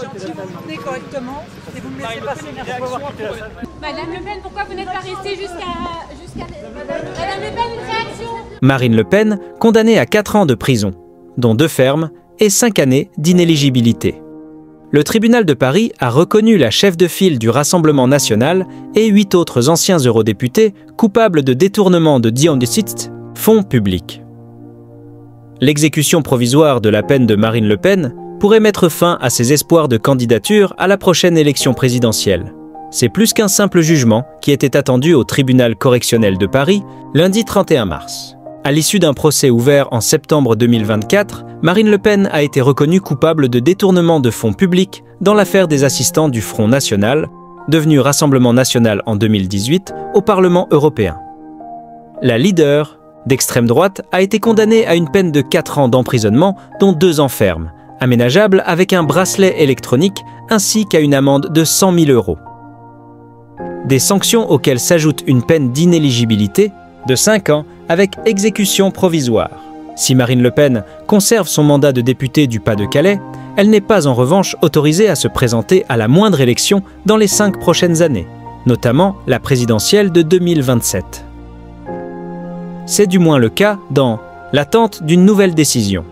Si vous venez correctement et vous me laissez passer, Madame Le Pen, pourquoi vous n'êtes pas restée jusqu'à... Madame Le Pen, une réaction? Marine Le Pen, condamnée à 4 ans de prison, dont 2 fermes et 5 années d'inéligibilité. Le tribunal de Paris a reconnu la chef de file du Rassemblement national et 8 autres anciens eurodéputés coupables de détournement de fonds publics. L'exécution provisoire de la peine de Marine Le Pen pourrait mettre fin à ses espoirs de candidature à la prochaine élection présidentielle. C'est plus qu'un simple jugement qui était attendu au tribunal correctionnel de Paris lundi 31 mars. À l'issue d'un procès ouvert en septembre 2024, Marine Le Pen a été reconnue coupable de détournement de fonds publics dans l'affaire des assistants du Front National, devenu Rassemblement National en 2018, au Parlement européen. La leader d'extrême droite a été condamnée à une peine de 4 ans d'emprisonnement, dont 2 ans ferme, aménageable avec un bracelet électronique ainsi qu'à une amende de 100 000 €. Des sanctions auxquelles s'ajoute une peine d'inéligibilité de 5 ans avec exécution provisoire. Si Marine Le Pen conserve son mandat de députée du Pas-de-Calais, elle n'est pas en revanche autorisée à se présenter à la moindre élection dans les 5 prochaines années, notamment la présidentielle de 2027. C'est du moins le cas dans l'attente d'une nouvelle décision.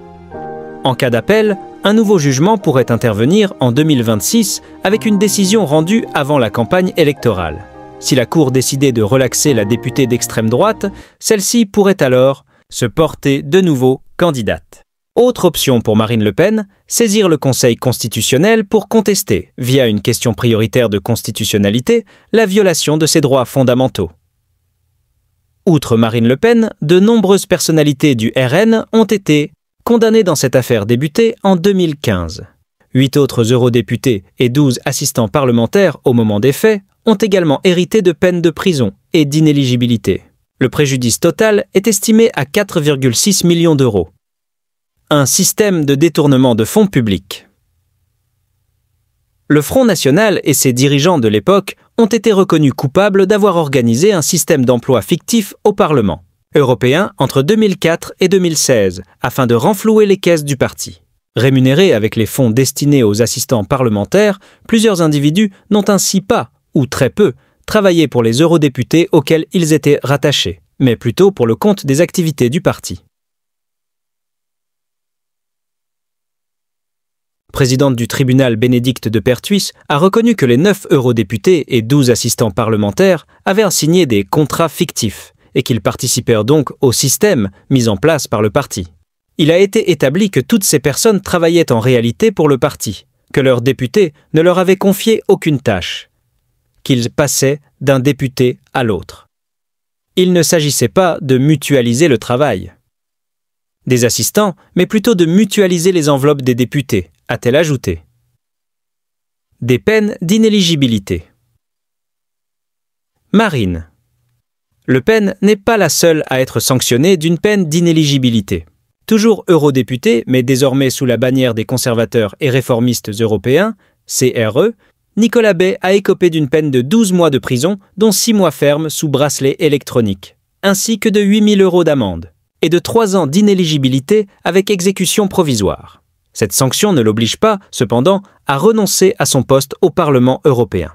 En cas d'appel, un nouveau jugement pourrait intervenir en 2026 avec une décision rendue avant la campagne électorale. Si la Cour décidait de relaxer la députée d'extrême droite, celle-ci pourrait alors se porter de nouveau candidate. Autre option pour Marine Le Pen, saisir le Conseil constitutionnel pour contester, via une question prioritaire de constitutionnalité, la violation de ses droits fondamentaux. Outre Marine Le Pen, de nombreuses personnalités du RN ont été condamnées dans cette affaire débutée en 2015. 8 autres eurodéputés et 12 assistants parlementaires au moment des faits ont également hérité de peines de prison et d'inéligibilité. Le préjudice total est estimé à 4,6 millions d'euros. Un système de détournement de fonds publics. Le Front National et ses dirigeants de l'époque ont été reconnus coupables d'avoir organisé un système d'emploi fictif au Parlement européen entre 2004 et 2016 afin de renflouer les caisses du parti. Rémunérés avec les fonds destinés aux assistants parlementaires, plusieurs individus n'ont ainsi pas, ou très peu, travaillé pour les eurodéputés auxquels ils étaient rattachés, mais plutôt pour le compte des activités du parti. Présidente du tribunal Bénédicte de Pertuis a reconnu que les 9 eurodéputés et 12 assistants parlementaires avaient signé des contrats fictifs et qu'ils participèrent donc au système mis en place par le parti. Il a été établi que toutes ces personnes travaillaient en réalité pour le parti, que leurs députés ne leur avaient confié aucune tâche, qu'ils passaient d'un député à l'autre. Il ne s'agissait pas de mutualiser le travail des assistants, mais plutôt de mutualiser les enveloppes des députés, a-t-elle ajouté. Des peines d'inéligibilité. Marine Le Pen n'est pas la seule à être sanctionnée d'une peine d'inéligibilité. Toujours eurodéputée, mais désormais sous la bannière des conservateurs et réformistes européens, CRE, Nicolas Bay a écopé d'une peine de 12 mois de prison, dont 6 mois fermes sous bracelet électronique, ainsi que de 8 000 € d'amende, et de 3 ans d'inéligibilité avec exécution provisoire. Cette sanction ne l'oblige pas, cependant, à renoncer à son poste au Parlement européen.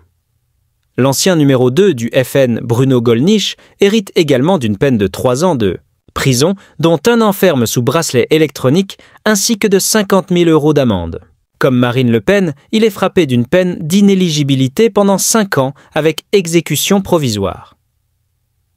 L'ancien numéro 2 du FN, Bruno Gollnisch, hérite également d'une peine de 3 ans de prison, dont 1 an ferme sous bracelet électronique, ainsi que de 50 000 € d'amende. Comme Marine Le Pen, il est frappé d'une peine d'inéligibilité pendant 5 ans avec exécution provisoire.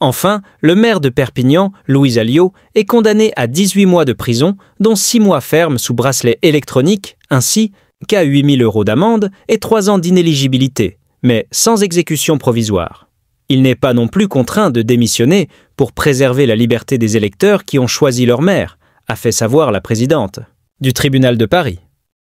Enfin, le maire de Perpignan, Louis Alliot, est condamné à 18 mois de prison, dont 6 mois fermes sous bracelet électronique, ainsi qu'à 8 000 € d'amende et 3 ans d'inéligibilité, mais sans exécution provisoire. Il n'est pas non plus contraint de démissionner pour préserver la liberté des électeurs qui ont choisi leur maire, a fait savoir la présidente du tribunal de Paris.